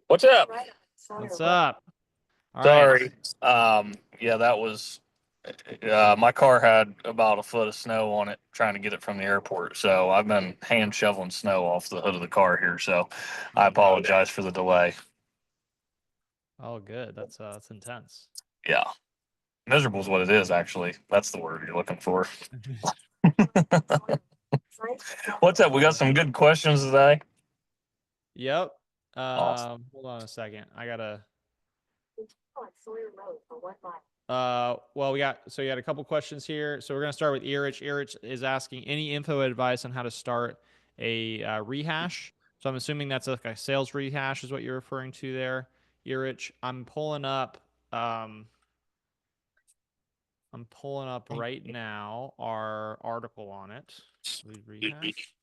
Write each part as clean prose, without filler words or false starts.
What's up? What's up? All Sorry. right. Yeah, that was my car had about a foot of snow on it trying to get it from the airport. So I've been hand shoveling snow off the hood of the car here. So I apologize for the delay. Oh, good. That's intense. Yeah. Miserable is what it is, actually. That's the word you're looking for. What's up? We got some good questions today. Yep. Awesome. Hold on a second. I gotta. Well, you got a couple questions here. So we're gonna start with Erich. Erich is asking any info advice on how to start a rehash. So I'm assuming that's like a sales rehash is what you're referring to there, Erich. I'm pulling up right now our article on it. Lead rehash.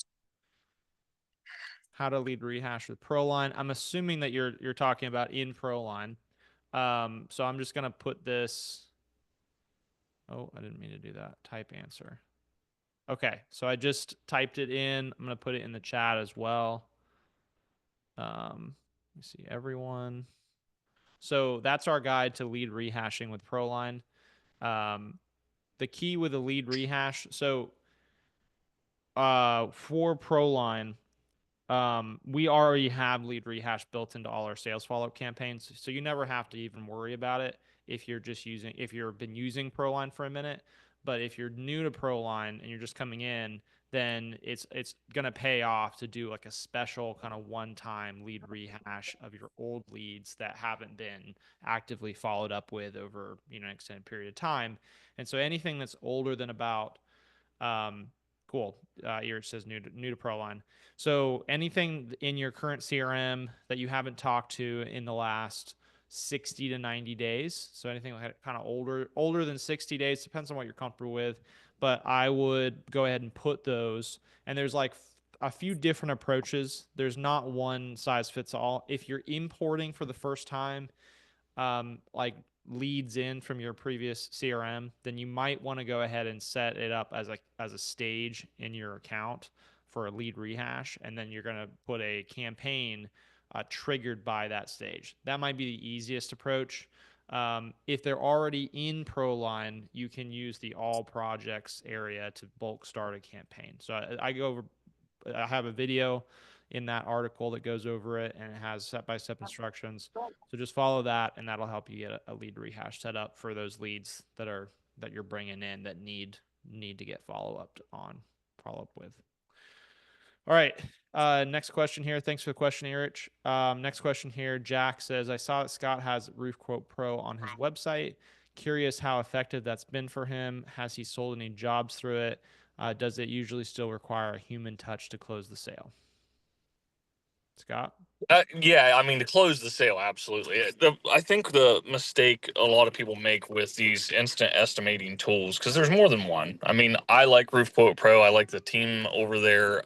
How to lead rehash with ProLine. I'm assuming that you're talking about in ProLine. So I'm just gonna put this. Oh, I didn't mean to do that. Type answer. Okay, so I just typed it in. I'm gonna put it in the chat as well. Let me see everyone. So that's our guide to lead rehashing with ProLine. The key with a lead rehash. So for ProLine, we already have lead rehash built into all our sales follow-up campaigns, so you never have to even worry about it if you've been using ProLine for a minute. But if you're new to ProLine and you're just coming in, then it's gonna pay off to do like a special kind of one-time lead rehash of your old leads that haven't been actively followed up with over an extended period of time. And so anything that's older than about cool. Yours says new to ProLine. So anything in your current CRM that you haven't talked to in the last 60 to 90 days. So anything kind of older than 60 days, depends on what you're comfortable with. But I would go ahead and put those. And there's like a few different approaches. There's not one size fits all. If you're importing for the first time, like leads in from your previous CRM, then you might want to go ahead and set it up as a stage in your account for a lead rehash, and then you're going to put a campaign triggered by that stage. That might be the easiest approach. If they're already in ProLine, you can use the all projects area to bulk start a campaign. So I have a video in that article that goes over it, and it has step-by-step instructions. So just follow that, and that'll help you get a lead rehash set up for those leads that you're bringing in that need to get follow up with. All right. Next question here. Thanks for the question, Erich. Next question here. Jack says, I saw that Scott has Roof Quote Pro on his website. Curious how effective that's been for him. Has he sold any jobs through it? Does it usually still require a human touch to close the sale? Scott? Yeah, I mean, to close the sale, absolutely. I think the mistake a lot of people make with these instant estimating tools, because there's more than one. I mean, I like Roof Quote Pro. I like the team over there.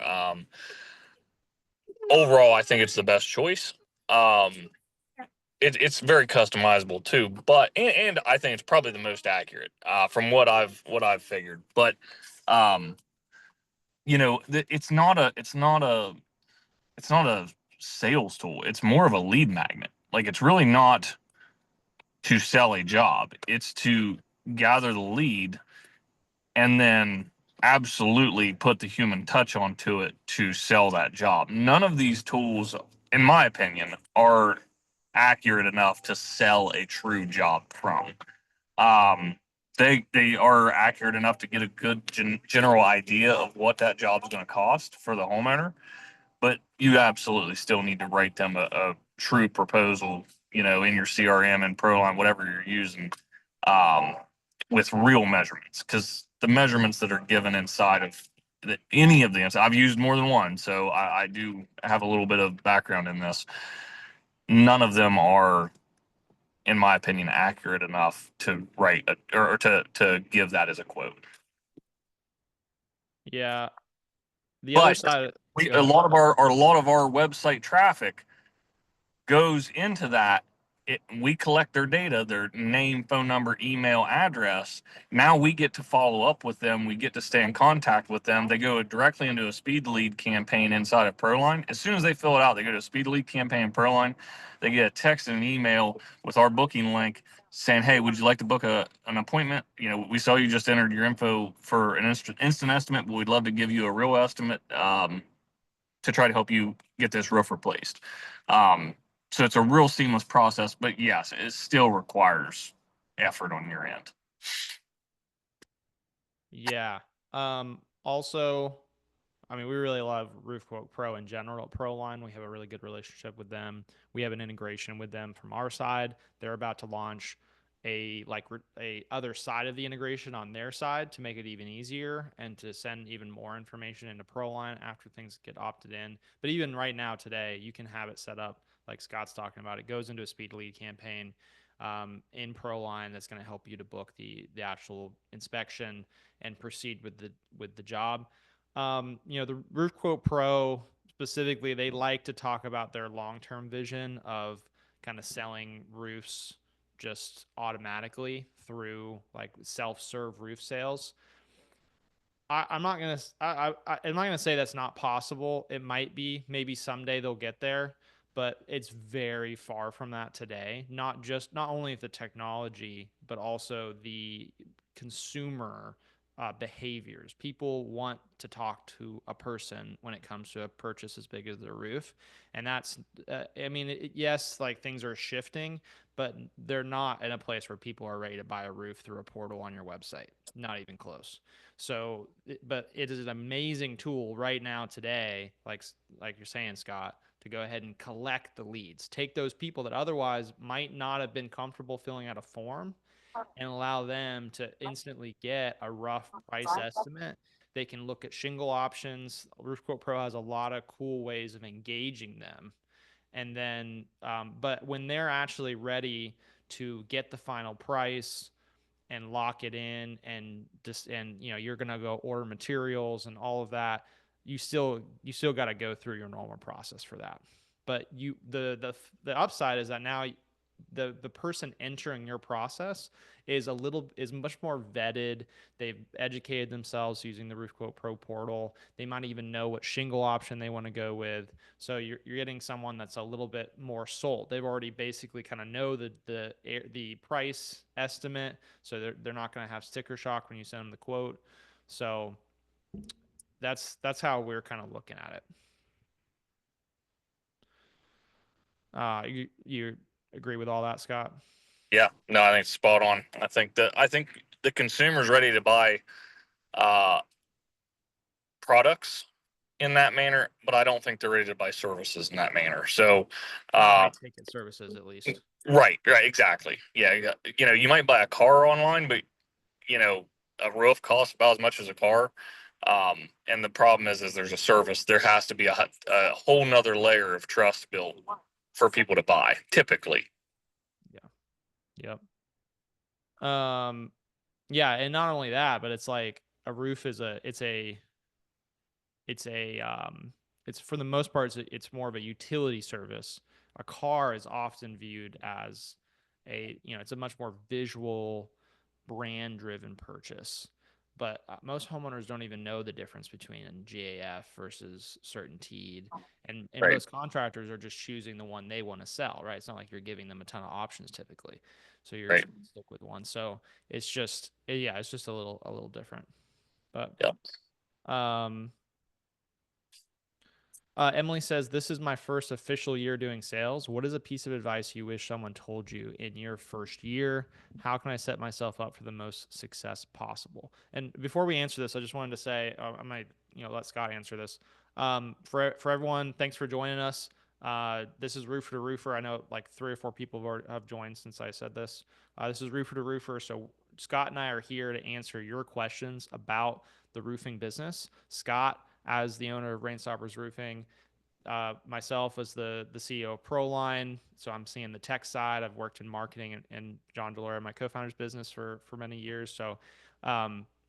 Overall, I think it's the best choice. It's very customizable too, but and I think it's probably the most accurate from what I've figured. But it's not a sales tool. It's more of a lead magnet. Like, it's really not to sell a job. It's to gather the lead and then absolutely put the human touch onto it to sell that job. None of these tools, in my opinion, are accurate enough to sell a true job from. They are accurate enough to get a good general idea of what that job is going to cost for the homeowner, but you absolutely still need to write them a true proposal, in your CRM and ProLine, whatever you're using, with real measurements, because the measurements that are given inside of any of the, I've used more than one, so I do have a little bit of background in this. None of them are, in my opinion, accurate enough to write or to give that as a quote. Yeah. The but other side. a lot of our website traffic goes into that we collect their data, their name, phone number, email, address. Now we get to follow up with them. We get to stay in contact with them. They go directly into a speed lead campaign inside of ProLine. As soon as they fill it out, they go to a speed lead campaign in ProLine. They get a text and an email with our booking link saying, "Hey, would you like to book an appointment? We saw you just entered your info for an instant estimate, but we'd love to give you a real estimate to try to help you get this roof replaced." Um, so it's a real seamless process, but yes, it still requires effort on your end. Yeah. Also, I mean, we really love Roof Quote Pro in general at ProLine. We have a really good relationship with them. We have an integration with them from our side. They're about to launch a other side of the integration on their side to make it even easier and to send even more information into ProLine after things get opted in. But even right now today, you can have it set up like Scott's talking about. It goes into a speed lead campaign in ProLine that's going to help you to book the actual inspection and proceed with the job. The Roof Quote Pro specifically, they like to talk about their long-term vision of kind of selling roofs just automatically through like self-serve roof sales. I'm not gonna I'm not gonna say that's not possible. It might be. Maybe someday they'll get there, but it's very far from that today. Not only the technology, but also the consumer behaviors. People want to talk to a person when it comes to a purchase as big as their roof, and that's I mean, yes, like things are shifting, but they're not in a place where people are ready to buy a roof through a portal on your website. Not even close. So, but it is an amazing tool right now today, like you're saying, Scott, to go ahead and collect the leads. Take those people that otherwise might not have been comfortable filling out a form and allow them to instantly get a rough price estimate. They can look at shingle options. Roof Quote Pro has a lot of cool ways of engaging them. And then, but when they're actually ready to get the final price, and lock it in and just and you're gonna go order materials and all of that, you still got to go through your normal process for that. But the upside is that now the person entering your process is much more vetted. They've educated themselves using the Roof Quote Pro portal. They might even know what shingle option they want to go with. So you're getting someone that's a little bit more sold. They've already basically kind of know the price estimate, so they're not going to have sticker shock when you send them the quote. So that's how we're kind of looking at it. You agree with all that, Scott? Yeah, no, I think it's spot on. I think the consumer's ready to buy uh, products in that manner, but I don't think they're ready to buy services in that manner. So, Not uh, high ticket services, at least. right, exactly. Yeah, you might buy a car online, but you know, a roof costs about as much as a car. And the problem is there's a service. There has to be a whole nother layer of trust built for people to buy, typically. Yeah. Yep. Yeah, and not only that, but it's like a roof is a it's a it's for the most part it's more of a utility service. A car is often viewed as it's a much more visual, brand driven purchase. But most homeowners don't even know the difference between a GAF versus CertainTeed, and Right. most contractors are just choosing the one they want to sell, right? It's not like you're giving them a ton of options typically, so you're Right. just gonna stick with one. So it's just a little different. But Yeah. um, Emily says, "This is my first official year doing sales. What is a piece of advice you wish someone told you in your first year? How can I set myself up for the most success possible?" And before we answer this, I just wanted to say, I might, let Scott answer this. For everyone, thanks for joining us. This is Roofer to Roofer. I know like 3 or 4 people have joined since I said this. This is Roofer to Roofer. So Scott and I are here to answer your questions about the roofing business. Scott, as the owner of Rainstoppers Roofing, myself as the CEO of ProLine. So I'm seeing the tech side. I've worked in marketing and John Delora, my co-founder's business for many years. So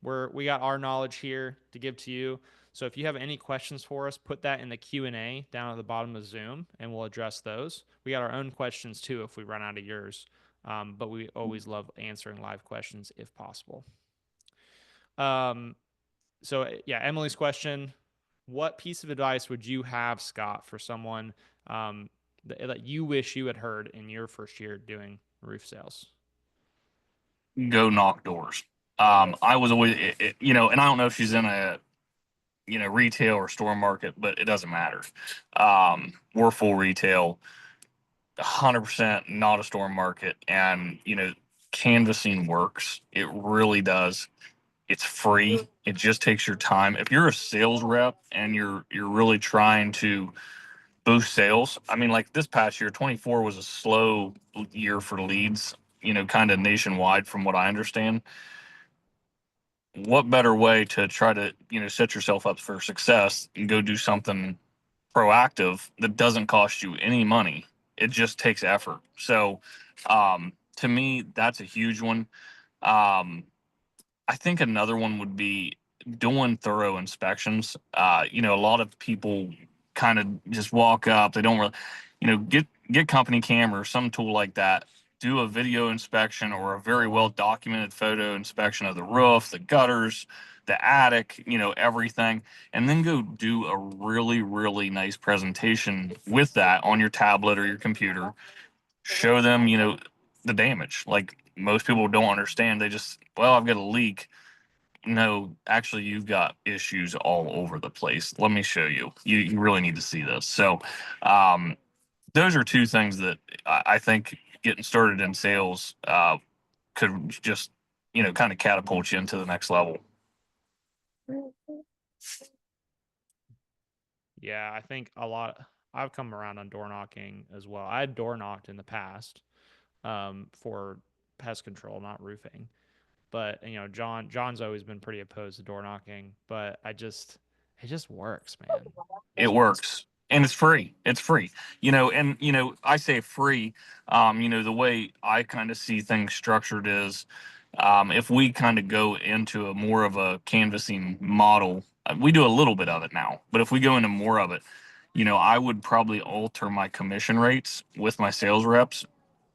we got our knowledge here to give to you. So if you have any questions for us, put that in the Q&A down at the bottom of Zoom, and we'll address those. We got our own questions too if we run out of yours, but we always love answering live questions if possible. Um, so yeah, Emily's question: what piece of advice would you have, Scott, for someone that you wish you had heard in your first year doing roof sales? Go knock doors. I was always, and I don't know if she's in a, retail or store market, but it doesn't matter. We're full retail, 100% not a store market. And, canvassing works. It really does. It's free. It just takes your time. If you're a sales rep and you're really trying to boost sales, I mean, like this past year, 24 was a slow year for leads, kind of nationwide from what I understand. What better way to try to, set yourself up for success and go do something proactive that doesn't cost you any money? It just takes effort. So, to me, that's a huge one. Um, I think another one would be doing thorough inspections. A lot of people kind of just walk up. They don't really, get company cam or some tool like that. Do a video inspection or a very well documented photo inspection of the roof, the gutters, the attic, everything, and then go do a really, really nice presentation with that on your tablet or your computer. Show them, the damage. Like most people don't understand. They just, well, I've got a leak. No, actually, you've got issues all over the place. Let me show you. You really need to see this. So, um, those are two things that I think getting started in sales could just, kind of catapult you into the next level. Yeah, I think a lot. I've come around on door knocking as well. I had door knocked in the past for pest control, not roofing. But John's always been pretty opposed to door knocking, but it just works, man. It works. And it's free. It's free. And I say free. The way I kind of see things structured is if we kind of go into a more of a canvassing model, we do a little bit of it now, but if we go into more of it, I would probably alter my commission rates with my sales reps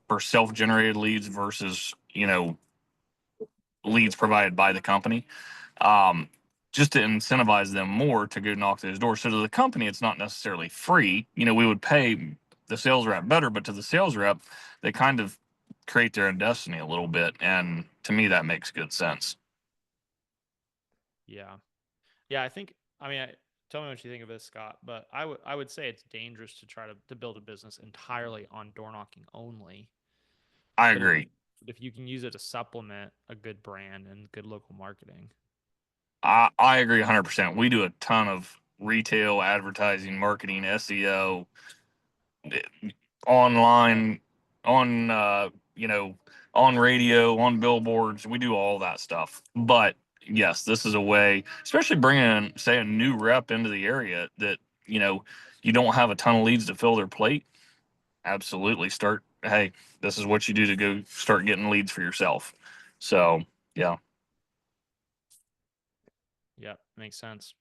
for self-generated leads versus, leads provided by the company, um, just to incentivize them more to go knock those doors. So to the company, it's not necessarily free. We would pay the sales rep better, but to the sales rep, they kind of create their own destiny a little bit. And to me, that makes good sense. Yeah. Yeah, I think tell me what you think of this, Scott, but I would say it's dangerous to try to build a business entirely on door knocking only. I But agree. if you can use it to supplement a good brand and good local marketing. I agree 100%. We do a ton of retail advertising, marketing, SEO, online, on on radio, on billboards. We do all that stuff. But yes, this is a way, especially bringing in, say, a new rep into the area that you don't have a ton of leads to fill their plate. Absolutely, start. Hey, this is what you do to go start getting leads for yourself. So yeah. Yep, makes sense.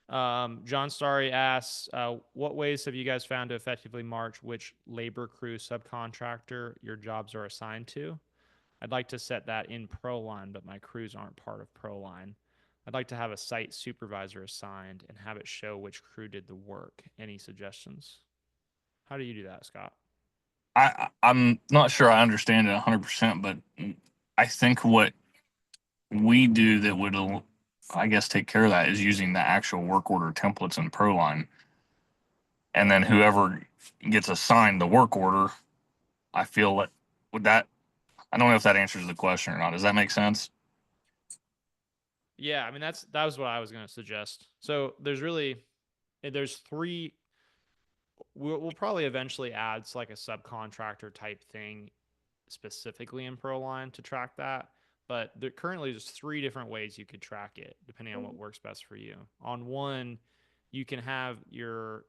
John Starry asks, what ways have you guys found to effectively march which labor crew subcontractor your jobs are assigned to? I'd like to set that in ProLine, but my crews aren't part of ProLine. I'd like to have a site supervisor assigned and have it show which crew did the work. Any suggestions? How do you do that, Scott? I'm not sure I understand it 100%, but I think what we do that would, I guess, take care of that is using the actual work order templates in ProLine, and then whoever gets assigned the work order, I feel that would that. I don't know if that answers the question or not. Does that make sense? Yeah, I mean that was what I was going to suggest. So there's three. We'll probably eventually add like a subcontractor type thing specifically in ProLine to track that. But currently there's three different ways you could track it, depending on what works best for you. On one, you'd have your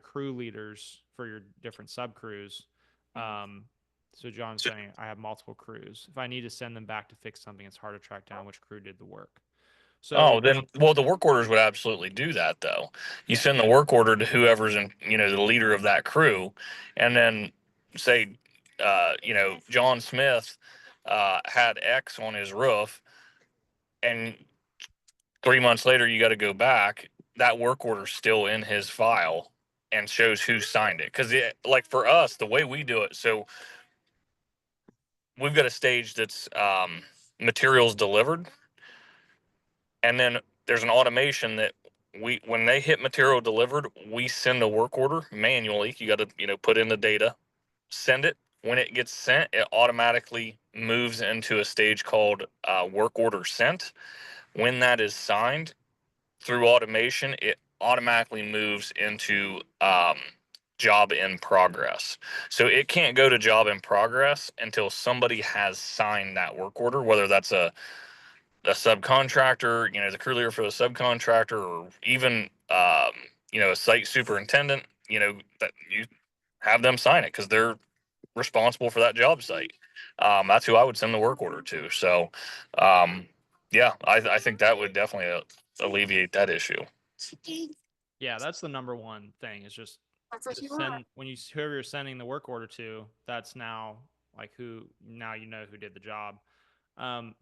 crew leaders for your different sub crews. Um, so John's saying I have multiple crews. If I need to send them back to fix something, it's hard to track down which crew did the work. So Oh, then, well, the work orders would absolutely do that, though. You yeah, send the work order to whoever's in, the leader of that crew, and then say, John Smith had X on his roof, and 3 months later you got to go back. That work order's still in his file and shows who signed it. Because, like for us, the way we do it, so we've got a stage that's materials delivered, and then there's an automation that when they hit material delivered, we send a work order manually. You got to put in the data, send it. When it gets sent, it automatically moves into a stage called work order sent. When that is signed through automation, it automatically moves into job in progress. So it can't go to job in progress until somebody has signed that work order, whether that's a subcontractor, the crew leader for the subcontractor, or even a site superintendent, that you have them sign it because they're responsible for that job site. That's who I would send the work order to. So, yeah, I think that would definitely alleviate that issue. yeah, that's the number one thing is just send when you whoever you're sending the work order to, that's now like who now you know who did the job.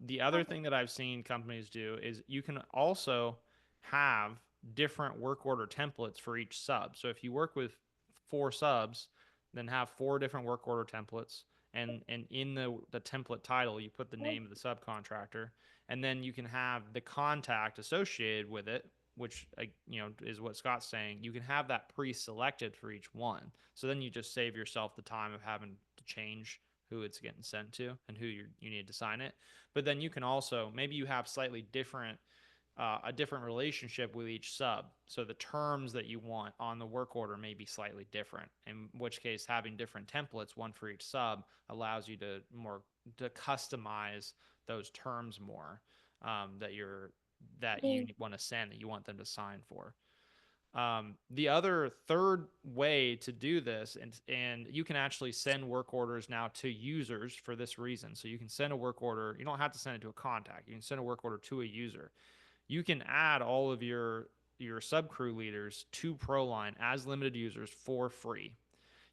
The other thing that I've seen companies do is you can also have different work order templates for each sub. So if you work with 4 subs, then have 4 different work order templates. And in the template title, you put the name of the subcontractor, and then you can have the contact associated with it, which is what Scott's saying. You can have that pre-selected for each one. So then you just save yourself the time of having to change who it's getting sent to and who you need to sign it. But then you can also maybe you have slightly different a different relationship with each sub. So the terms that you want on the work order may be slightly different. In which case, having different templates, one for each sub, allows you to customize those terms more that you want to send that you want them to sign for. The other third way to do this, and you can actually send work orders now to users for this reason. So you can send a work order. You don't have to send it to a contact. You can send a work order to a user. You can add all of your sub crew leaders to ProLine as limited users for free.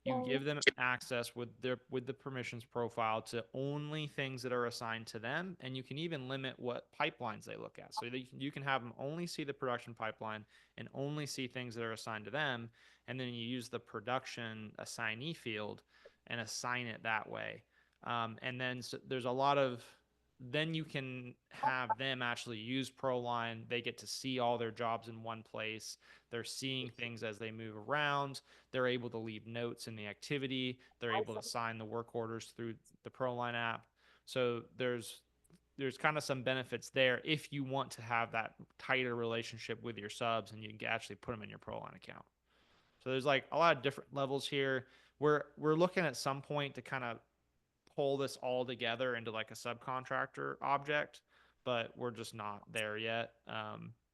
You give them access with the permissions profile to only things that are assigned to them, and you can even limit what pipelines they look at. So you can have them only see the production pipeline and only see things that are assigned to them, and then you use the production assignee field and assign it that way. And then there's a lot of then you can have them actually use ProLine. They get to see all their jobs in one place. They're seeing things as they move around. They're able to leave notes in the activity. They're able to sign the work orders through the ProLine app. So there's kind of some benefits there if you want to have that tighter relationship with your subs and you can actually put them in your ProLine account. So there's like a lot of different levels here. We're looking at some point to kind of pull this all together into like a subcontractor object, but we're just not there yet.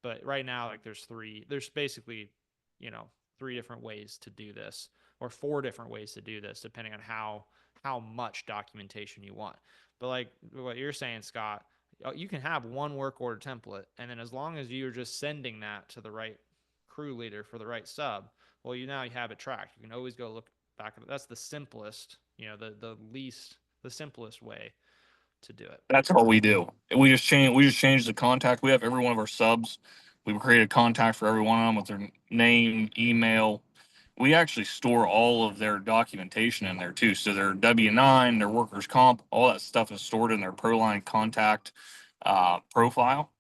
But right now, like there's basically, you know, 3 different ways to do this, or 4 different ways to do this, depending on how much documentation you want. But like what you're saying, Scott, you can have one work order template, and then as long as you're just sending that to the right crew leader for the right sub, well, you have it tracked. You can always go look back at it. That's the simplest, the simplest way to do it. That's what we do. We just change the contact. We have every one of our subs. We've created contact for every one of them with their name, email. We actually store all of their documentation in there too. So their W-9, their workers' comp, all that stuff is stored in their ProLine contact profile.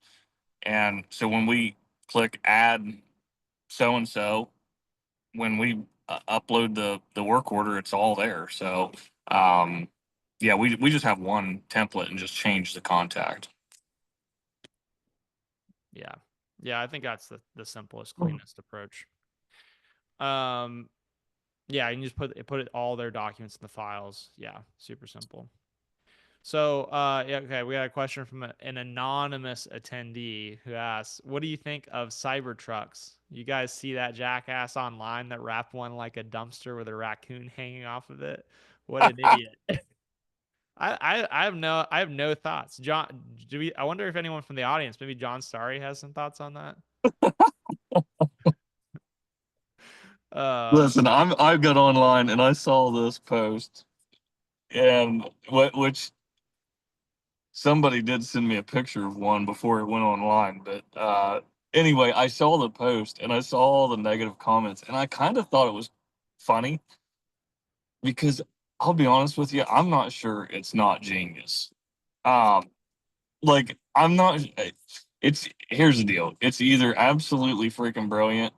And so when we click add so and so, when we upload the work order, it's all there. So yeah, we just have one template and just change the contact. Yeah. Yeah, I think that's the simplest, cleanest approach. Um, yeah, you can just put it all their documents in the files. Yeah, super simple. So, yeah, okay, we got a question from an anonymous attendee who asks, "What do you think of Cybertrucks? You guys see that jackass online that wrapped one like a dumpster with a raccoon hanging off of it? What an idiot!" I have no thoughts. John, I wonder if anyone from the audience, maybe John Starry has some thoughts on that. Um, Listen, I've got online and I saw this post, and which somebody did send me a picture of one before it went online. But anyway, I saw the post and I saw all the negative comments, and I kind of thought it was funny because I'll be honest with you, I'm not sure it's not genius. Um, like I'm not. It's Here's the deal. It's either absolutely freaking brilliant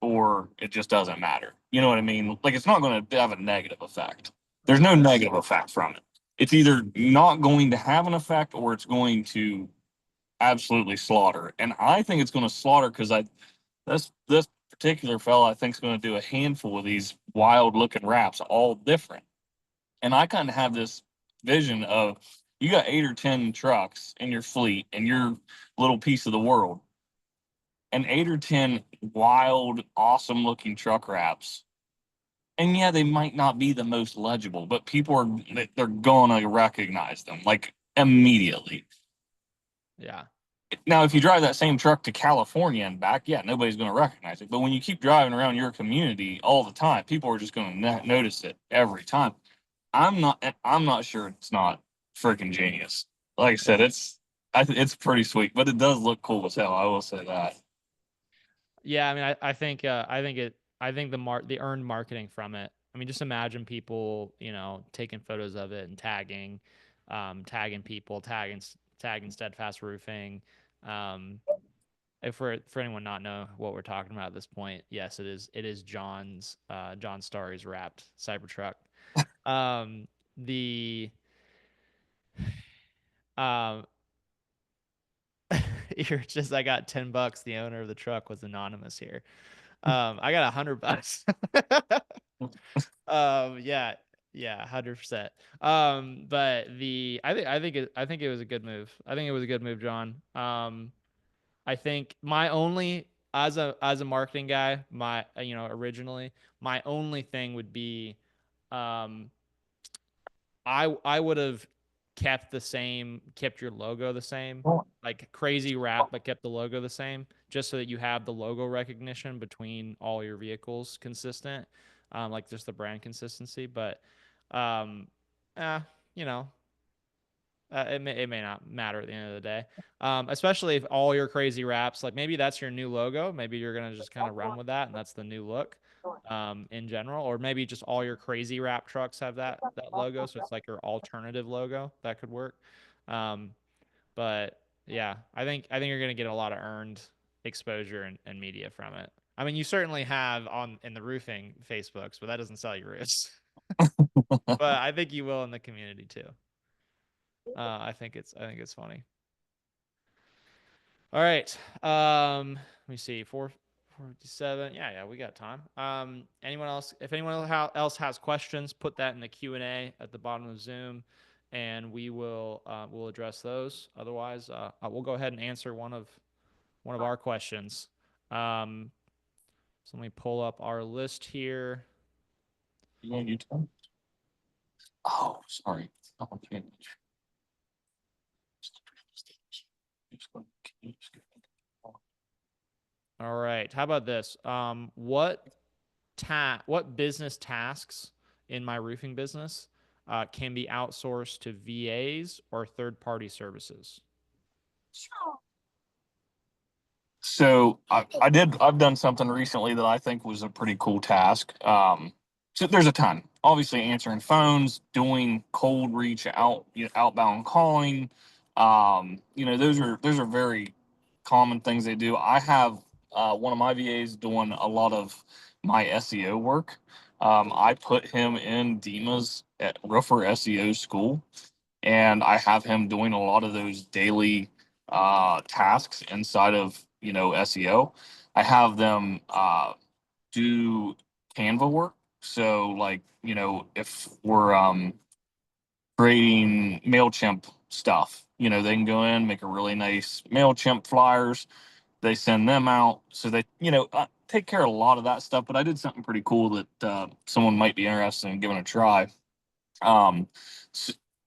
or it just doesn't matter. You know what I mean? Like it's not going to have a negative effect. There's no negative effect from it. It's either not going to have an effect or it's going to absolutely slaughter. And I think it's going to slaughter because I this particular fella I think is going to do a handful of these wild looking wraps, all different. And I kind of have this vision of you got 8 or 10 trucks in your fleet and your little piece of the world, and 8 or 10 wild, awesome looking truck wraps. And yeah, they might not be the most legible, but people they're gonna recognize them like immediately. yeah. Now, if you drive that same truck to California and back, yeah, nobody's gonna recognize it. But when you keep driving around your community all the time, people are just gonna notice it every time. I'm not sure it's not freaking genius. Like I said, it's pretty sweet, but it does look cool as hell. I will say that. Yeah, I mean, I think the earned marketing from it. I mean, just imagine people, taking photos of it and tagging people, tagging Steadfast Roofing. Um, if for anyone not know what we're talking about at this point, yes, it is John Starry's wrapped Cybertruck. Um, the um, you're just I got $10. The owner of the truck was anonymous here. I got $100. Yeah, yeah, 100%. But I think it was a good move. I think it was a good move, John. I think my only as a marketing guy, originally, my only thing would be, um, I would have kept your logo the same, like crazy wrap, but kept the logo the same, just so that you have the logo recognition between all your vehicles consistent, like just the brand consistency. But, um, eh, you know, it may not matter at the end of the day. Especially if all your crazy wraps, like maybe that's your new logo. Maybe you're gonna just kind of run with that, and that's the new look, in general. Or maybe just all your crazy wrap trucks have that logo, so it's like your alternative logo. That could work. Um, but yeah, I think you're gonna get a lot of earned exposure and media from it. I mean, you certainly have in the roofing Facebooks, but that doesn't sell your roofs. But I think you will in the community too. I think it's funny. All right. Let me see. 4:47. Yeah, yeah, we got time. Anyone else? If anyone else has questions, put that in the Q&A at the bottom of Zoom, and we'll address those. Otherwise, we'll go ahead and answer one of our questions. Um, so let me pull up our list here. You on YouTube? Oh, sorry. Oh, okay. All right. How about this? What business tasks in my roofing business can be outsourced to VAs or third-party services? So I've done something recently that I think was a pretty cool task. So there's a ton. Obviously, answering phones, doing cold reach out, outbound calling. Those are very common things they do. I have one of my VAs doing a lot of my SEO work. I put him in Dima's at Roofer SEO school, and I have him doing a lot of those daily tasks inside of SEO. I have them do Canva work. So like if we're creating Mailchimp stuff, they can go in, make a really nice Mailchimp flyers. They send them out, so they take care of a lot of that stuff. But I did something pretty cool that someone might be interested in giving a try. Um,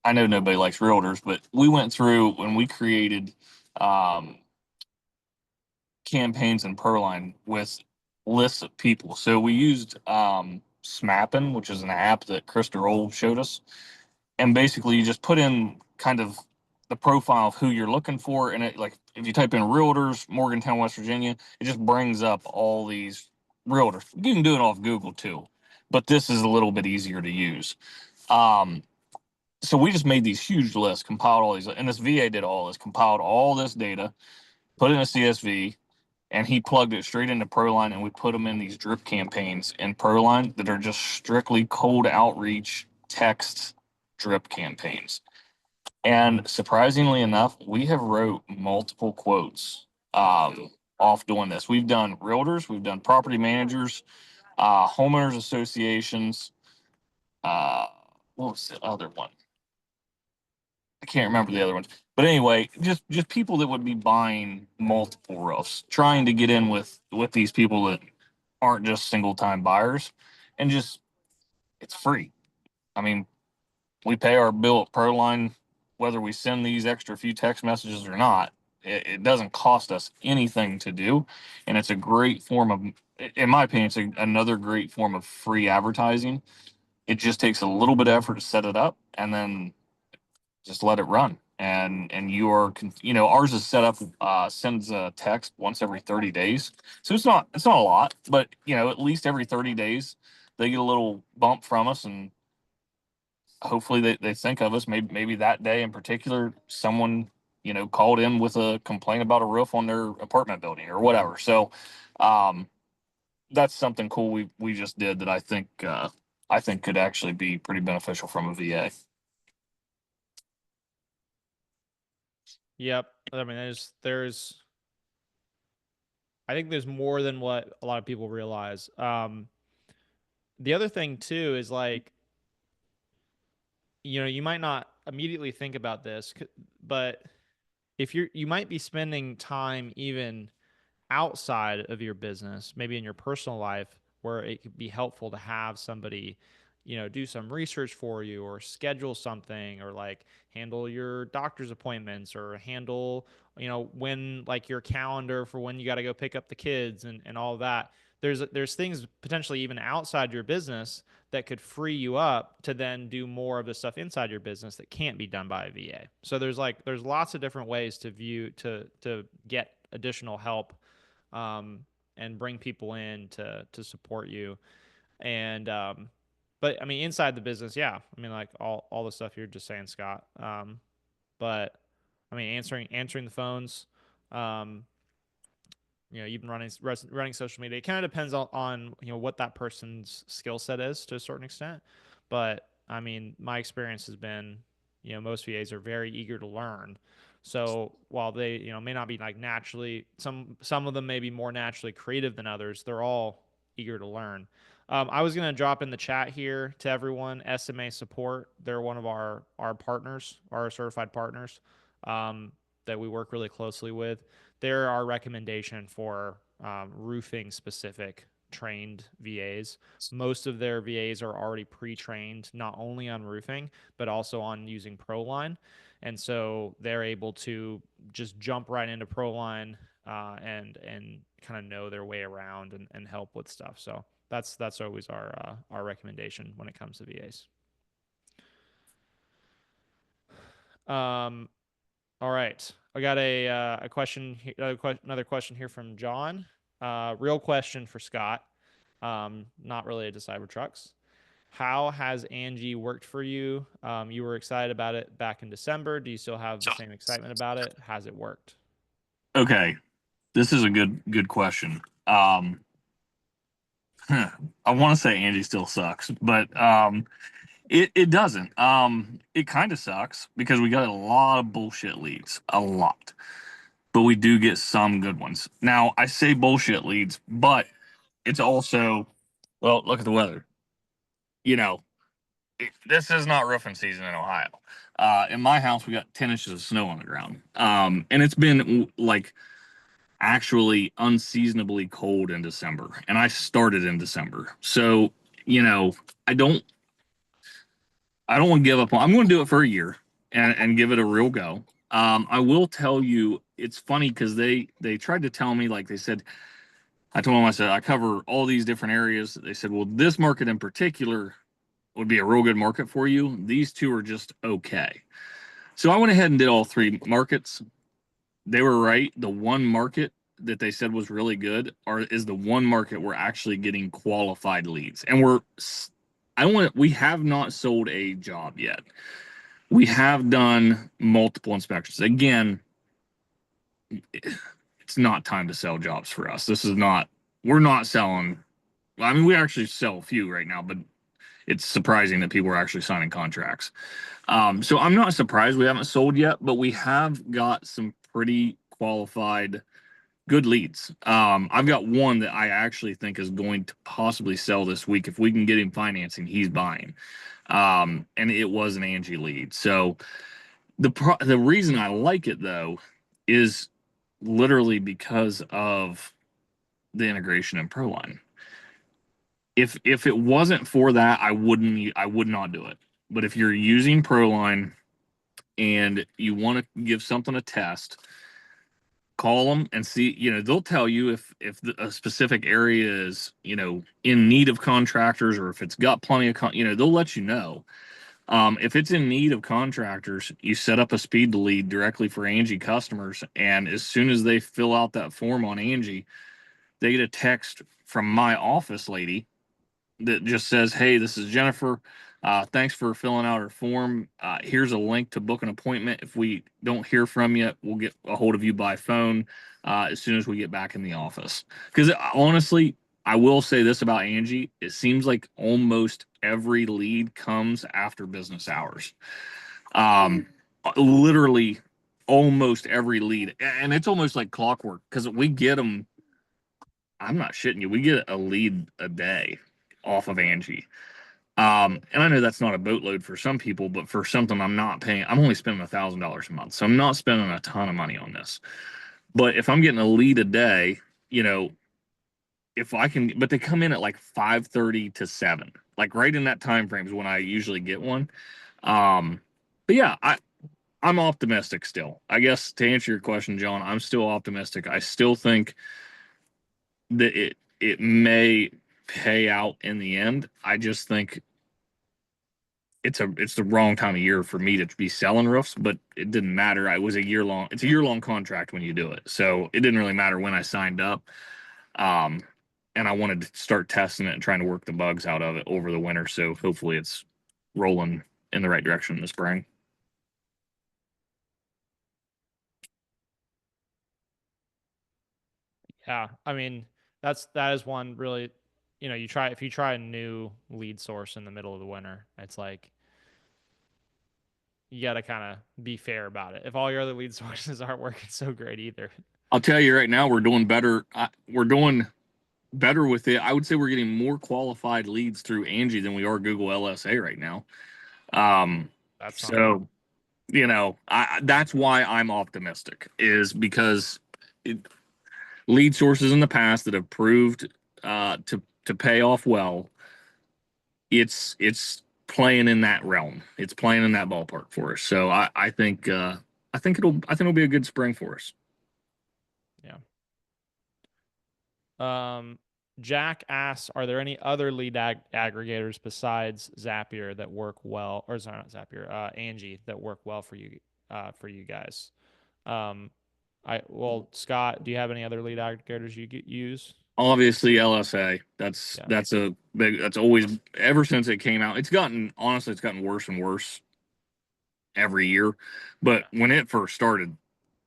I know nobody likes realtors, but we went through when we created um, campaigns in ProLine with lists of people. So we used Smappin, which is an app that Krista Roll showed us, and basically you just put in kind of the profile of who you're looking for, and it like if you type in realtors, Morgantown, West Virginia, it just brings up all these realtors. You can do it off Google too, but this is a little bit easier to use. Um, so we just made these huge lists, compiled all these, and this VA did all this, compiled all this data, put it in a CSV, and he plugged it straight into ProLine, and we put them in these drip campaigns in ProLine that are just strictly cold outreach text drip campaigns. And surprisingly enough, we have wrote multiple quotes off doing this. We've done realtors, we've done property managers, homeowners associations. Uh, what was the other one? I can't remember the other ones. But anyway, just people that would be buying multiple roofs, trying to get in with these people that aren't just single time buyers, and just it's free. I mean, we pay our bill at Proline, whether we send these extra few text messages or not. It doesn't cost us anything to do, and it's a great form of, in my opinion, it's another great form of free advertising. It just takes a little bit of effort to set it up, and then just let it run. And you are, ours is set up, sends a text once every 30 days. So it's not a lot, but at least every 30 days they get a little bump from us, and hopefully they think of us. Maybe that day in particular, someone, called in with a complaint about a roof on their apartment building or whatever. So, um, that's something cool we just did that I think could actually be pretty beneficial from a VA. Yep. I mean, I think there's more than what a lot of people realize. The other thing too is like, you might not immediately think about this, but if you might be spending time even outside of your business, maybe in your personal life, where it could be helpful to have somebody, do some research for you or schedule something or like handle your doctor's appointments or handle, when like your calendar for when you got to go pick up the kids and all of that. There's things potentially even outside your business that could free you up to then do more of the stuff inside your business that can't be done by a VA. So there's lots of different ways to get additional help, um, and bring people in to support you. And but I mean, inside the business, yeah, I mean, like all the stuff you're just saying, Scott. But I mean, answering the phones. Um, even running social media. It kind of depends on what that person's skill set is to a certain extent. But I mean, my experience has been, most VAs are very eager to learn. So while they, may not be like naturally, some of them may be more naturally creative than others, they're all eager to learn. I was going to drop in the chat here to everyone, SMA Support. They're one of our partners, our certified partners, um, that we work really closely with. They're our recommendation for roofing specific trained VAs. Most of their VAs are already pre-trained not only on roofing but also on using ProLine, and so they're able to just jump right into ProLine, and kind of know their way around and help with stuff. So that's always our recommendation when it comes to VAs. Um, All right. I got a question, another question here from John. Real question for Scott. Not related to Cybertrucks. How has Angie worked for you? You were excited about it back in December. Do you still have the same excitement about it? Has it worked? Okay, this is a good question. I want to say Angie still sucks, but it doesn't. It kind of sucks because we got a lot of bullshit leads, a lot, but we do get some good ones. Now I say bullshit leads, but it's also, well, look at the weather. You know, this is not roofing season in Ohio. In my house, we got 10 inches of snow on the ground, and it's been like actually unseasonably cold in December, and I started in December. So, I don't I don't want to give up on. I'm going to do it for a year and give it a real go. I will tell you, it's funny because they tried to tell me, like they said, I told them, I said I cover all these different areas. They said, well, this market in particular would be a real good market for you. These two are just okay. So I went ahead and did all three markets. They were right. The one market that they said was really good is the one market we're actually getting qualified leads, and we have not sold a job yet. We have done multiple inspections. Again, it's not time to sell jobs for us. We're not selling. I mean, we actually sell a few right now, but it's surprising that people are actually signing contracts. So I'm not surprised we haven't sold yet, but we have got some pretty qualified, good leads. I've got one that I actually think is going to possibly sell this week. If we can get him financing, he's buying. And it was an Angie lead. So the reason I like it though is literally because of the integration in ProLine. If it wasn't for that, I would not do it. But if you're using ProLine and you want to give something a test, call them and see. They'll tell you if a specific area is in need of contractors, or if it's got plenty of they'll let you know. If it's in need of contractors, you set up a speed to lead directly for Angie customers, and as soon as they fill out that form on Angie, they get a text from my office lady that just says, "Hey, this is Jennifer. Thanks for filling out our form. Here's a link to book an appointment. If we don't hear from you, we'll get a hold of you by phone as soon as we get back in the office." Because honestly, I will say this about Angie: it seems like almost every lead comes after business hours. Um, Literally, almost every lead, and it's almost like clockwork because we get them. I'm not shitting you. We get a lead a day off of Angie. And I know that's not a boatload for some people, but for something I'm not paying, I'm only spending $1,000 a month. So I'm not spending a ton of money on this. But if I'm getting a lead a day, if I can, but they come in at like 5:30 to 7, like right in that time frame is when I usually get one. Um, but yeah, I'm optimistic still. I guess to answer your question, John, I'm still optimistic. I still think that it may pay out in the end. I just think it's the wrong time of year for me to be selling roofs, but it didn't matter. I was a year long. It's a year long contract when you do it, so it didn't really matter when I signed up. Um, and I wanted to start testing it and trying to work the bugs out of it over the winter. So hopefully it's rolling in the right direction in the spring. Yeah, I mean that is one really, if you try a new lead source in the middle of the winter, it's like you got to kind of be fair about it. If all your other lead sources aren't working so great either. I'll tell you right now, we're doing better. We're doing better with it. I would say we're getting more qualified leads through Angie than we are Google LSA right now. Um, That's something. so that's why I'm optimistic, is because it, lead sources in the past that have proved to pay off well, it's playing in that realm. It's playing in that ballpark for us. So I think it'll be a good spring for us. Yeah. Um, Jack asks, are there any other lead aggregators besides Zapier that work well, or sorry, not Zapier, Angie, that work well for you guys? Um, Scott, do you have any other lead aggregators use? Obviously, LSA. That's Yeah. that's a big. That's always, ever since it came out. It's gotten worse and worse every year. But Yeah. when it first started,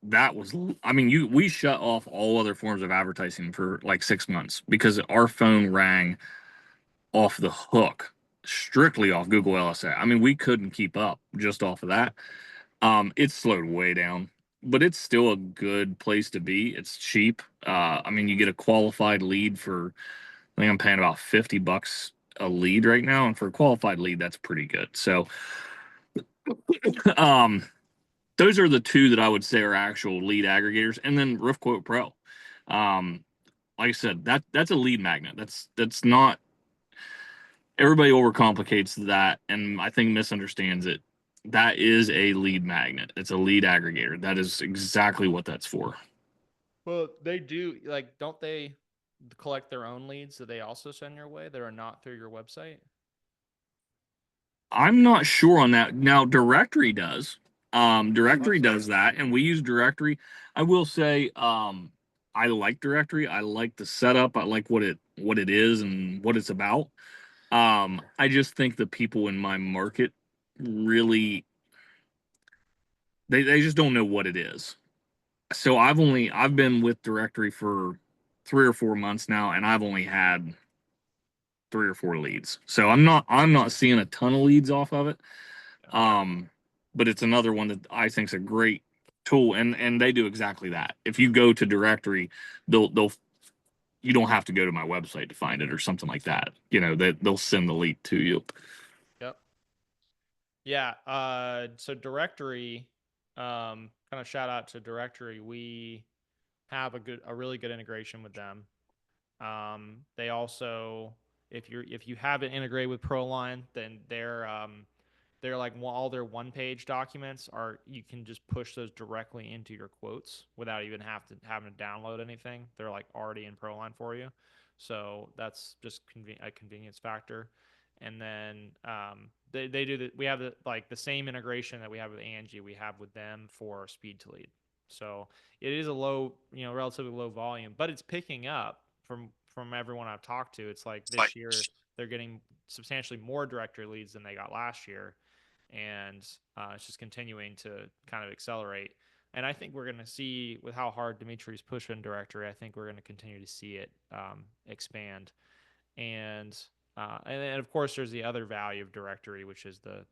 that was, I mean, we shut off all other forms of advertising for like 6 months because our phone rang off the hook, strictly off Google LSA. I mean, we couldn't keep up just off of that. It's slowed way down, but it's still a good place to be. It's cheap. I mean, you get a qualified lead for, I think I'm paying about $50 a lead right now, and for a qualified lead, that's pretty good. So, um, those are the two that I would say are actual lead aggregators, and then Roof Quote Pro. Um, like I said, that's a lead magnet. That's not. everybody overcomplicates that and I think misunderstands it. That is a lead magnet. It's a lead aggregator. That is exactly what that's for. Well, they do like, don't they collect their own leads that they also send your way that are not through your website? I'm not sure on that. Now, Directory does. Directory Awesome. does that, and we use Directory. I will say, I like Directory. I like the setup. I like what it is and what it's about. I just think the people in my market really they just don't know what it is. So I've been with Directory for 3 or 4 months now, and I've only had 3 or 4 leads. So I'm not seeing a ton of leads off of it. Yeah. Um, but it's another one that I think is a great tool, and they do exactly that. If you go to Directory, they'll you don't have to go to my website to find it or something like that. They'll send the lead to you. Yep. Yeah. So directory, kind of shout out to directory. We have a really good integration with them. They also, if you have it integrated with ProLine, then they're like all their one page documents are, you can just push those directly into your quotes without even having to download anything. They're like already in ProLine for you. So that's just a convenience factor. And then they do we have like the same integration that we have with Angie, we have with them for speed to lead. So it is a low, relatively low volume, but it's picking up from everyone I've talked to. It's like this year they're getting substantially more directory leads than they got last year, and it's just continuing to kind of accelerate. And I think we're going to see, with how hard Dimitri's pushing directory, I think we're going to continue to see it expand. And then of course there's the other value of directory, which is the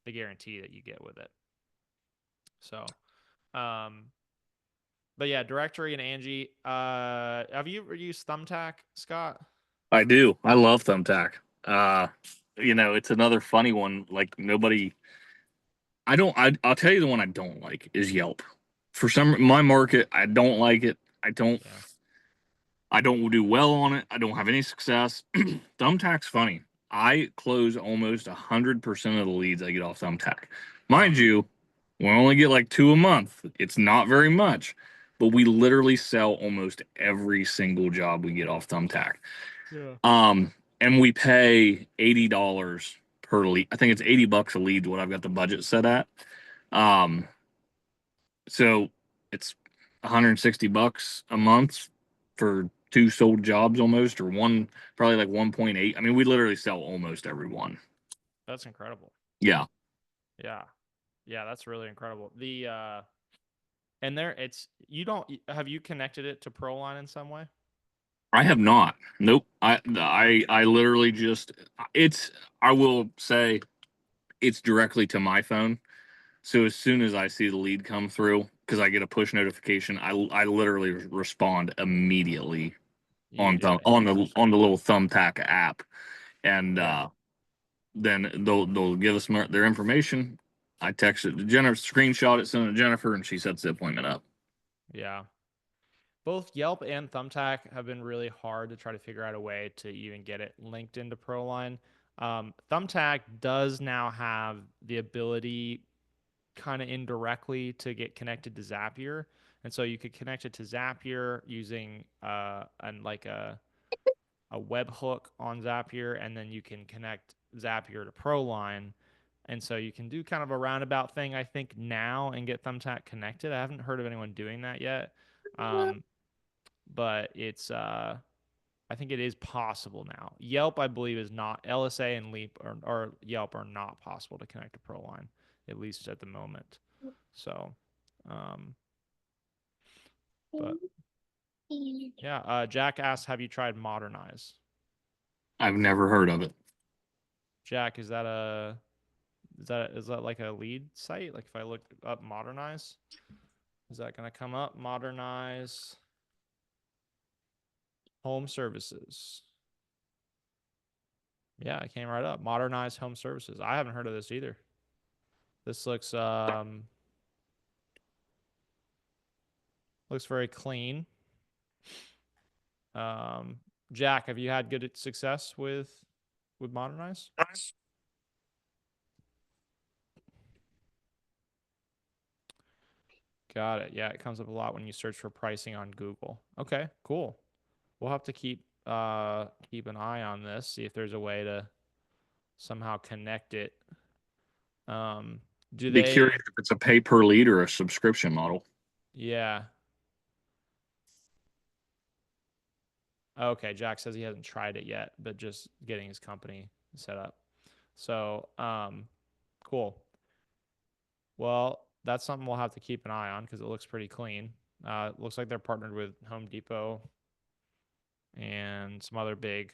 guarantee that you get with it. So, um, but yeah, directory and Angie. Have you ever used Thumbtack, Scott? I do. I love Thumbtack. It's another funny one. Like nobody. I don't. I'll tell you the one I don't like is Yelp. For some my market, I don't like it. I don't. Yeah. I don't do well on it. I don't have any success. Thumbtack's funny. I close almost 100% of the leads I get off Thumbtack. Wow. Mind you, we only get like 2 a month. It's not very much, but we literally sell almost every single job we get off Thumbtack. Yeah. And we pay $80 per lead. I think it's $80 a lead, what I've got the budget set at. Um, so it's $160 a month for two sold jobs almost, or one, probably like 1.8. I mean, we literally sell almost every one. That's incredible. Yeah. Yeah. Yeah, that's really incredible. And there it's you don't have you connected it to ProLine in some way? I have not. Nope. I literally just it's I will say it's directly to my phone. So as soon as I see the lead come through, because I get a push notification, I literally respond immediately You do it on the instantly. little Thumbtack app, and Yeah. then they'll give us their information. I text it to Jennifer, screenshot it, send it to Jennifer, and she sets the appointment up. Yeah. Both Yelp and Thumbtack have been really hard to try to figure out a way to even get it linked into ProLine. Thumbtack does now have the ability, kind of indirectly, to get connected to Zapier, and so you could connect it to Zapier using and like a webhook on Zapier, and then you can connect Zapier to ProLine. And so you can do kind of a roundabout thing, I think, now and get Thumbtack connected. I haven't heard of anyone doing that yet. Um, but I think it is possible now. Yelp, I believe, is not. LSA and Leap or Yelp are not possible to connect to ProLine, at least at the moment. So, um, but yeah, Jack asks, have you tried Modernize? I've never heard of it. Jack, is that like a lead site? Like if I look up Modernize, is that going to come up? Modernize home services. Yeah, it came right up. Modernize home services. I haven't heard of this either. This looks very clean. Um, Jack, have you had good success with with Modernize? Got it. Yeah, it comes up a lot when you search for pricing on Google. Okay, cool. We'll have to keep an eye on this, see if there's a way to somehow connect it. Do Be they? curious if it's a pay per lead or a subscription model. Yeah. Okay, Jack says he hasn't tried it yet, but just getting his company set up. So, cool. Well, that's something we'll have to keep an eye on because it looks pretty clean. It looks like they're partnered with Home Depot and some other big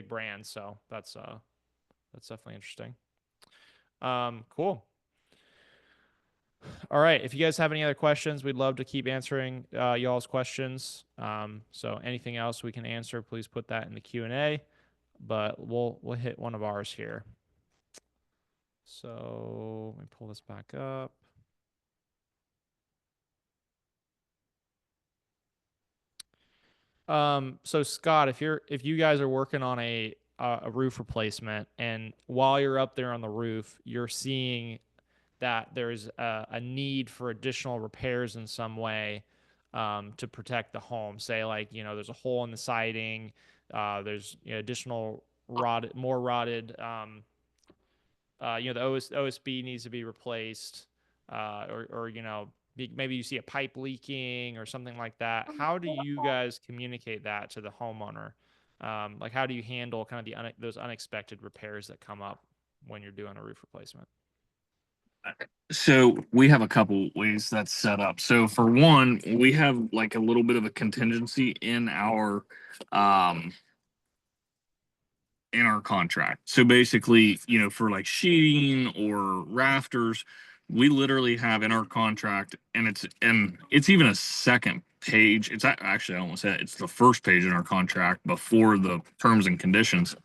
brands. So that's definitely interesting. Cool. All right. If you guys have any other questions, we'd love to keep answering y'all's questions. So anything else we can answer, please put that in the Q&A. But we'll hit one of ours here. So let me pull this back up. So Scott, if you guys are working on a roof replacement, and while you're up there on the roof, you're seeing that there's a need for additional repairs in some way to protect the home. Say like, there's a hole in the siding, there's additional more rotted, the OSB needs to be replaced, or maybe you see a pipe leaking or something like that. How do you guys communicate that to the homeowner? Like how do you handle kind of those unexpected repairs that come up when you're doing a roof replacement? So we have a couple ways that's set up. So for one, we have like a little bit of a contingency um in our contract. So basically, for like sheeting or rafters, we literally have in our contract, and it's even a second page. Actually, I almost said it's the first page in our contract before the terms and conditions.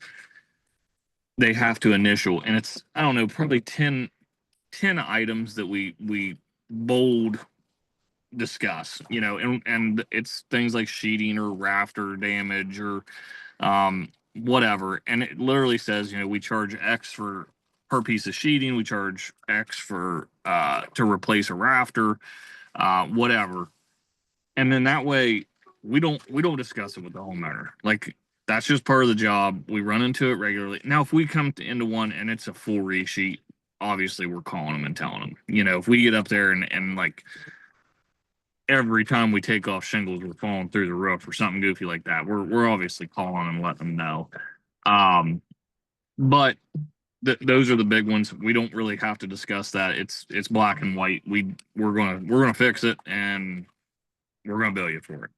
They have to initial, and it's, I don't know, probably 10 items that we bold discuss, and it's things like sheeting or rafter damage or whatever. And it literally says, we charge X for per piece of sheeting, we charge X for to replace a rafter, whatever. And then that way we don't discuss it with the homeowner. Like that's just part of the job. We run into it regularly. Now, if we come into one and it's a full resheet, obviously we're calling them and telling them. If we get up there and like every time we take off shingles, we're falling through the roof or something goofy like that, we're obviously calling and letting them know. But those are the big ones. We don't really have to discuss that. It's black and white. We're gonna fix it and we're gonna bill you for it.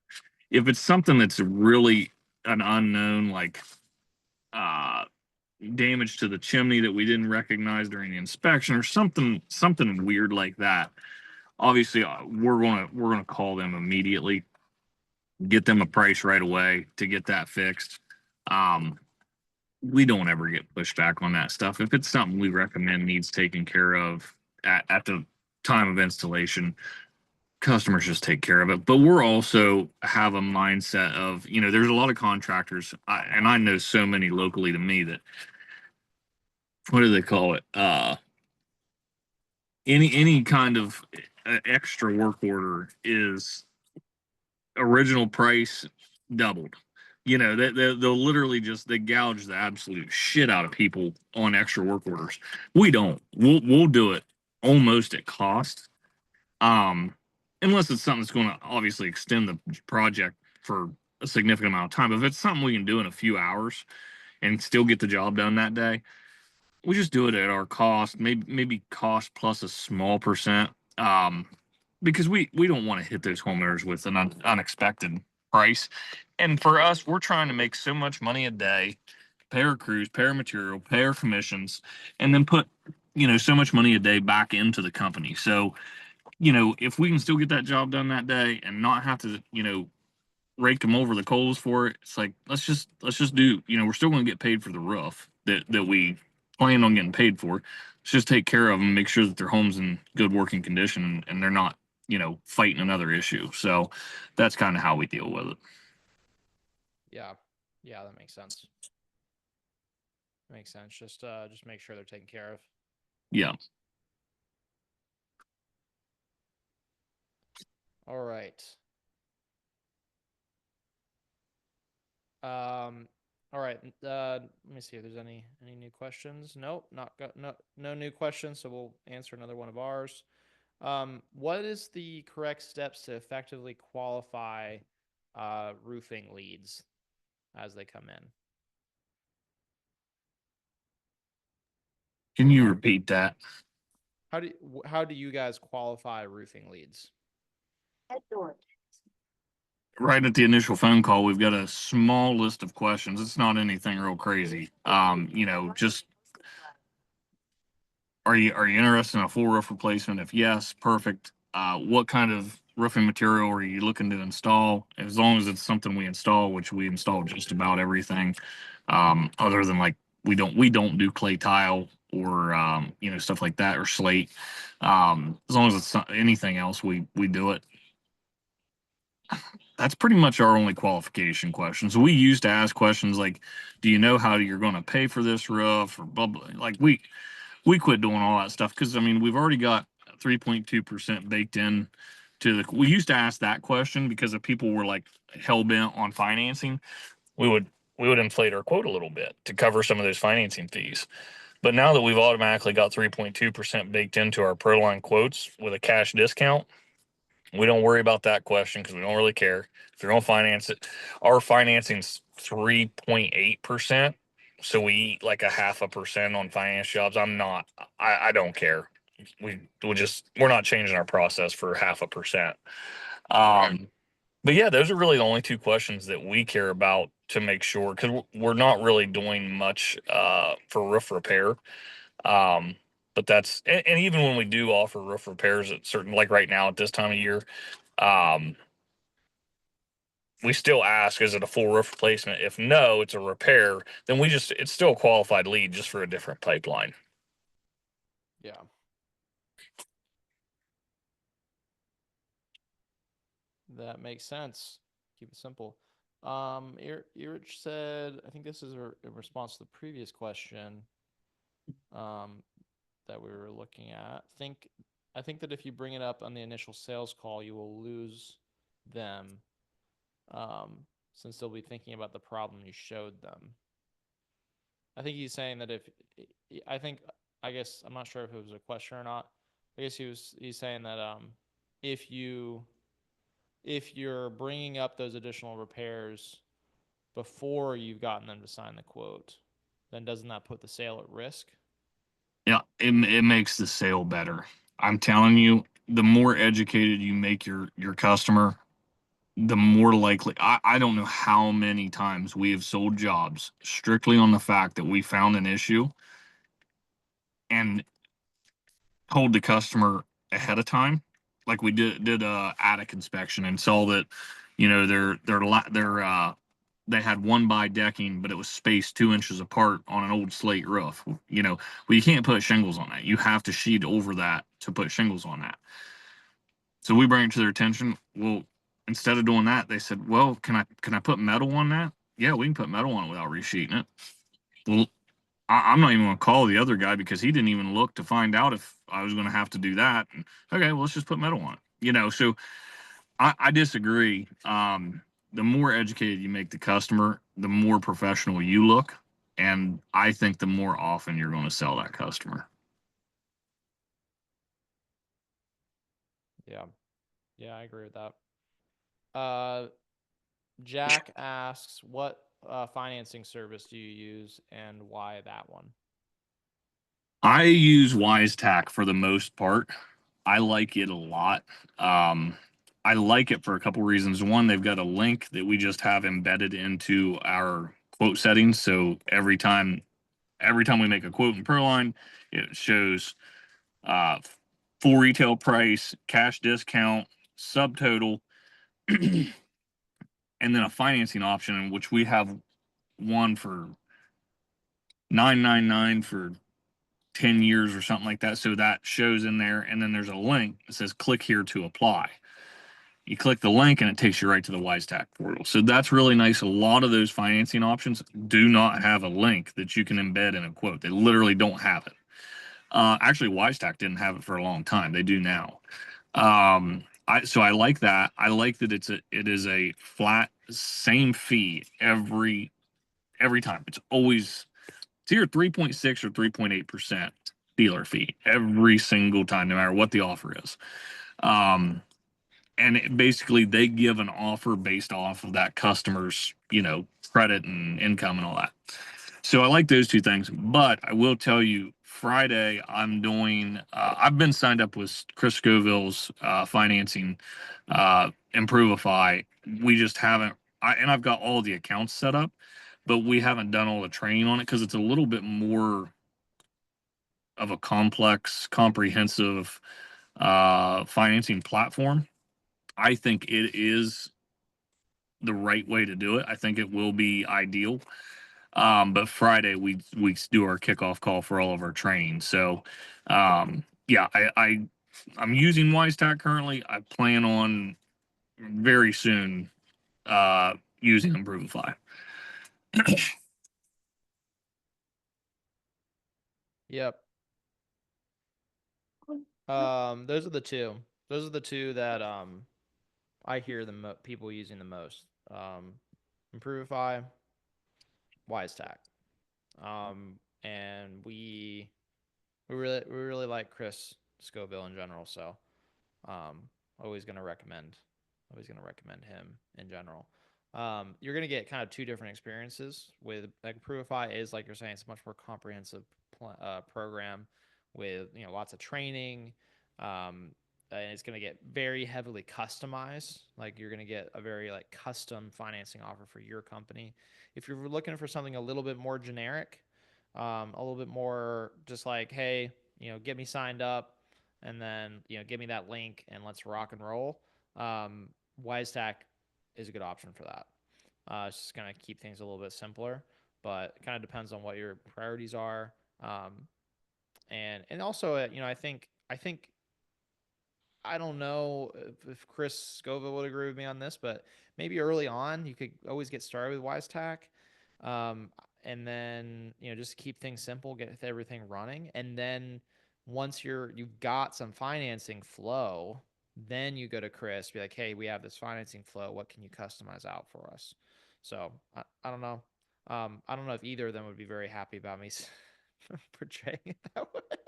If it's something that's really an unknown, like uh damage to the chimney that we didn't recognize during the inspection or something weird like that, obviously we're gonna call them immediately, get them a price right away to get that fixed. um we don't ever get pushed back on that stuff. If it's something we recommend needs taken care of at the time of installation, customers just take care of it. But we're also have a mindset of, there's a lot of contractors, and I know so many locally to me that, what do they call it? Any kind of extra work order is original price doubled. They'll literally just they gouge the absolute shit out of people on extra work orders. We don't. We'll do it almost at cost. Um, Unless it's something that's going to obviously extend the project for a significant amount of time. If it's something we can do in a few hours and still get the job done that day, we just do it at our cost, maybe cost plus a small percent. Because we don't want to hit those homeowners with an unexpected price. And for us, we're trying to make so much money a day, pay our crews, pay our material, pay our commissions, and then put, so much money a day back into the company. So, if we can still get that job done that day and not have to, rake them over the coals for it, it's like, let's just do, we're still going to get paid for the roof that we plan on getting paid for. Let's just take care of them, make sure that their home's in good working condition and they're not, fighting another issue. So that's kind of how we deal with it. Yeah. Yeah, that makes sense. Makes sense. Just make sure they're taken care of. Yeah. All right. Um, all right. Let me see if there's any new questions. Nope, no new questions. So we'll answer another one of ours. What is the correct steps to effectively qualify roofing leads as they come in? Can you repeat that? How do you guys qualify roofing leads? Right at the initial phone call, we've got a small list of questions. It's not anything real crazy. Just are you interested in a full roof replacement? If yes, perfect. What kind of roofing material are you looking to install? As long as it's something we install, which we install just about everything, other than like we don't do clay tile or stuff like that or slate. As long as it's anything else, we do it. That's pretty much our only qualification questions. We used to ask questions like, "Do you know how you're going to pay for this roof?" or blah blah. Like we quit doing all that stuff because I mean we've already got 3.2% baked in to the. We used to ask that question because if people were like hell bent on financing, we would we would inflate our quote a little bit to cover some of those financing fees. But now that we've automatically got 3.2% baked into our ProLine quotes with a cash discount, we don't worry about that question because we don't really care. If you're going to finance it, our financing's 3.8%. So we eat like a 0.5% on finance jobs. I don't care. We're not changing our process for 0.5%. Um, but yeah, those are really the only two questions that we care about to make sure because we're not really doing much for roof repair. Um, but and even when we do offer roof repairs at certain, like right now at this time of year, um, we still ask, is it a full roof replacement? If no, it's a repair, then it's still a qualified lead just for a different pipeline. Yeah. That makes sense. Keep it simple. Irich said, I think this is in response to the previous question um, that we were looking at. I think that if you bring it up on the initial sales call, you will lose them um, since they'll be thinking about the problem you showed them. I think he's saying that I think, I guess, I'm not sure if it was a question or not. I guess he's saying that if you if you're bringing up those additional repairs before you've gotten them to sign the quote, then doesn't that put the sale at risk? Yeah, it makes the sale better. I'm telling you, the more educated you make your customer, the more likely. I don't know how many times we have sold jobs strictly on the fact that we found an issue and told the customer ahead of time, like we did a attic inspection and saw that, they had one by decking, but it was spaced 2 inches apart on an old slate roof. Well, you can't put shingles on that. You have to sheet over that to put shingles on that. So we bring it to their attention. Well, instead of doing that, they said, "Well, can I put metal on that?" Yeah, we can put metal on it without resheeting it. Well, I'm not even going to call the other guy because he didn't even look to find out if I was going to have to do that. And, okay, well, let's just put metal on it. So I disagree. The more educated you make the customer, the more professional you look. And I think the more often you're going to sell that customer. Yeah. Yeah, I agree with that. Uh, Jack asks, what financing service do you use and why that one? I use WiseTac for the most part. I like it a lot. Um, I like it for a couple reasons. One, they've got a link that we just have embedded into our quote settings. So every time we make a quote in ProLine, it shows uh, full retail price, cash discount, subtotal, and then a financing option, which we have one for 999 for 10 years or something like that. So that shows in there, and then there's a link that says click here to apply. You click the link and it takes you right to the WiseTech portal. So that's really nice. A lot of those financing options do not have a link that you can embed in a quote. They literally don't have it. Actually, WiseTech didn't have it for a long time. They do now. So I like that. I like that it is a flat same fee every time. It's either 3.6 or 3.8% dealer fee every single time, no matter what the offer is. Um, and basically they give an offer based off of that customer's, credit and income and all that. So I like those two things, but I will tell you, Friday I'm doing. I've been signed up with Chris Scoville's financing, Improvify. We just haven't. And I've got all the accounts set up, but we haven't done all the training on it because it's a little bit more of a complex, comprehensive financing platform. I think it is the right way to do it. I think it will be ideal. But Friday we do our kickoff call for all of our training. So yeah, I'm using WiseTech currently. I plan on very soon using Improvify. Yep. Those are the two. Those are the two that I hear people using the most. Improvify, WiseTech. And we really like Chris Scoville in general, so um always gonna recommend him in general. You're gonna get kind of two different experiences with like Improvify is like you're saying, it's a much more comprehensive program with lots of training. Um, and it's going to get very heavily customized. Like you're going to get a very like custom financing offer for your company. If you're looking for something a little bit more generic, a little bit more just like, hey, get me signed up, and then give me that link and let's rock and roll. WiseTech is a good option for that. It's just going to keep things a little bit simpler, but it kind of depends on what your priorities are. And also, I think I don't know if Chris Scoville would agree with me on this, but maybe early on you could always get started with WiseTech, um, and then just keep things simple, get everything running, and then once you've got some financing flow, then you go to Chris, be like, hey, we have this financing flow. What can you customize out for us? So I don't know. I don't know if either of them would be very happy about me portraying it that way,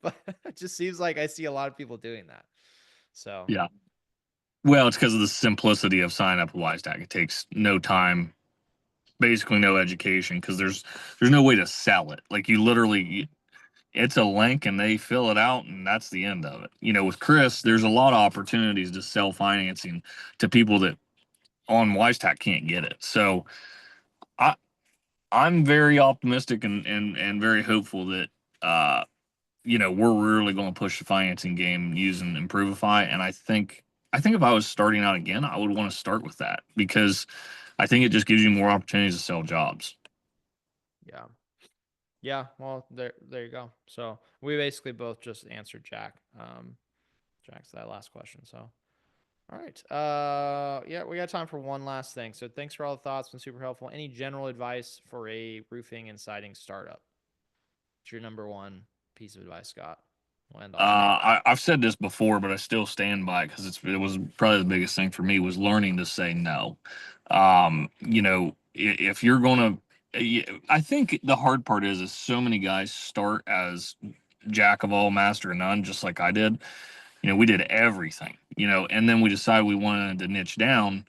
but it just seems like I see a lot of people doing that. So Yeah. Well, it's because of the simplicity of sign up with WiseTech. It takes no time, basically no education, because there's no way to sell it. Like you literally, it's a link and they fill it out and that's the end of it. With Chris, there's a lot of opportunities to sell financing to people that on WiseTech can't get it. So I I'm very optimistic and very hopeful that uh we're really going to push the financing game using Improvify. And I think if I was starting out again, I would want to start with that because I think it just gives you more opportunities to sell jobs. yeah, yeah. Well, there you go. So we basically both just answered Jack's that last question. So all right. Yeah, we got time for one last thing. So thanks for all the thoughts. Been super helpful. Any general advice for a roofing and siding startup? What's your number one piece of advice, Scott? We'll end on that. I've said this before, but I still stand by it because it was probably the biggest thing for me was learning to say no. If you're gonna, I think the hard part is so many guys start as jack of all, master of none, just like I did. We did everything, and then we decided we wanted to niche down,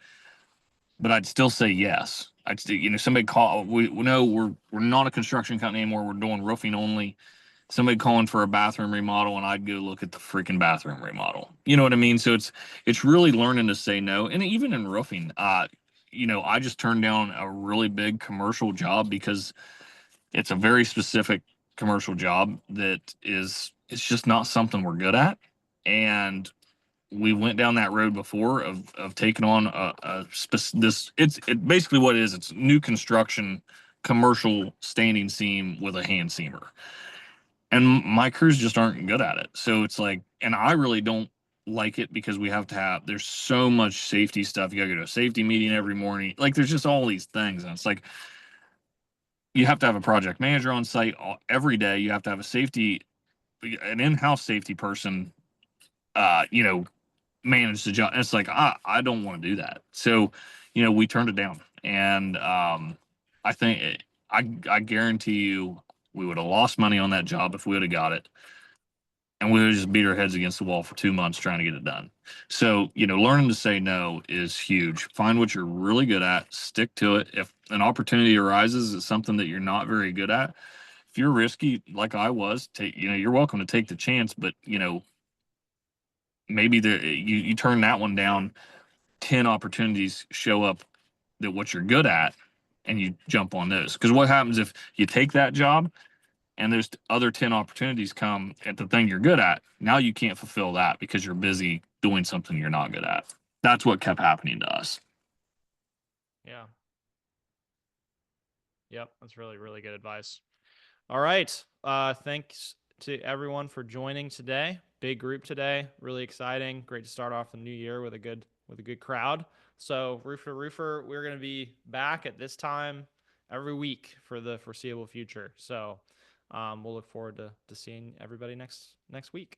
but I'd still say yes. I'd still, somebody call, we know we're not a construction company anymore. We're doing roofing only. Somebody calling for a bathroom remodel and I'd go look at the freaking bathroom remodel. You know what I mean? So it's really learning to say no. And even in roofing, I just turned down a really big commercial job because it's a very specific commercial job that it's just not something we're good at. And we went down that road before of taking on this. It basically what it is. It's new construction commercial standing seam with a hand seamer, and my crews just aren't good at it. So it's like, and I really don't. like it because we have to have, there's so much safety stuff. You gotta go to a safety meeting every morning. Like there's just all these things. And it's like, you have to have a project manager on site every day. You have to have an in-house safety person, you know, manage the job. And it's like, I don't want to do that. So, you know, we turned it down. And I think, I guarantee you, we would have lost money on that job if we would have got it. And we would just beat our heads against the wall for 2 months trying to get it done. So, you know, learning to say no is huge. Find what you're really good at, stick to it. If an opportunity arises, it's something that you're not very good at. If you're risky, like I was, take, you know, you're welcome to take the chance, but you know, maybe you turn that one down, 10 opportunities show up that what you're good at, and you jump on those. Because what happens if you take that job and there's other 10 opportunities come at the thing you're good at? Now you can't fulfill that because you're busy doing something you're not good at. That's what kept happening to us. Yeah. Yep. That's really, really good advice. All right. Thanks to everyone for joining today. Big group today. Really exciting. Great to start off the new year with a good crowd. So Roofer, we're going to be back at this time every week for the foreseeable future. So we'll look forward to seeing everybody next week.